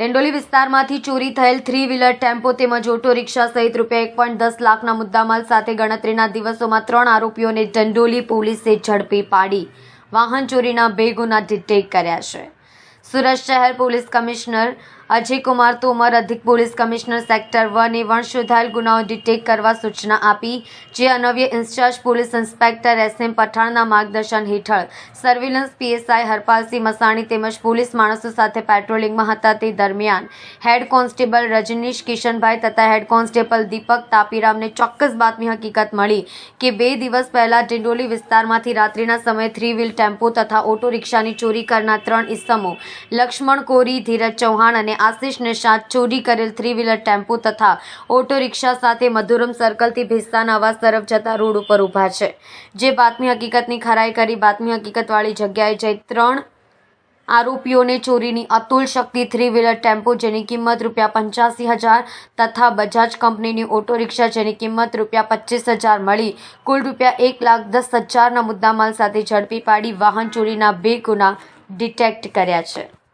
ડિંડોલી વિસ્તારમાંથી ચોરી થયેલ 3 વ્હીલર ટેમ્પો તેમજ ઓટો રિક્ષા સહિત રૂપિયા 1.10 લાખના મુદ્દામાલ સાથે ગણતરીના દિવસોમાં 3 આરોપીઓને ડિંડોલી પોલીસે ઝડપી પાડી વાહન ચોરીના 2 ગુના ડિટેક્ટ કર્યા છે। સુરત શહેર પોલીસ કમિશનર અજયકુમાર તોમર અધિક પોલીસ કમિશનર સેક્ટર 1 એ વણશોધાયેલ ગુનાઓ ડિટેક્ટ કરવા સૂચના આપી, જે અન્વયે ઇન્ચાર્જ પોલીસ ઇન્સ્પેક્ટર SM પઠાણના માર્ગદર્શન હેઠળ સર્વેલન્સ PSI હરપાલસિંહ મસાણી તેમજ પોલીસ માણસો સાથે પેટ્રોલિંગમાં હતા। તે દરમિયાન હેડ કોન્સ્ટેબલ રજનીશ કિશનભાઈ તથા હેડ કોન્સ્ટેબલ દીપક તાપીરામને ચોક્કસ બાતમી હકીકત મળી કે 2 દિવસ પહેલા ડિંડોલી વિસ્તારમાંથી રાત્રિના સમયે 3 વ્હીલ ટેમ્પો તથા ઓટો રિક્ષાની ચોરી કરનાર 3 ઇસમો લક્ષ્મણ કોરી, ધીરજ ચૌહાણ અને આશિષ નિષાદ ચોરી કરેલ 3 વ્હીલર ટેમ્પો તથા ઓટો રિક્ષા સાથે મધુરમ સર્કલથી ભિસ્તાના આવાસ તરફ જતા રોડ ઉપર ઊભા છે। જે બાતમી હકીકતની ખરાઈ કરી બાતમી હકીકતવાળી જગ્યાએ જઈ 3 આરોપીઓને ચોરીની અતુલ શક્તિ 3 વ્હીલર ટેમ્પો જેની કિંમત ₹85,000 તથા બજાજ કંપનીની ઓટો રિક્ષા જેની કિંમત ₹25,000 મળી કુલ ₹1,10,000ના મુદ્દામાલ સાથે ઝડપી પાડી વાહન ચોરીના 2 ગુના ડિટેક્ટ કર્યા છે।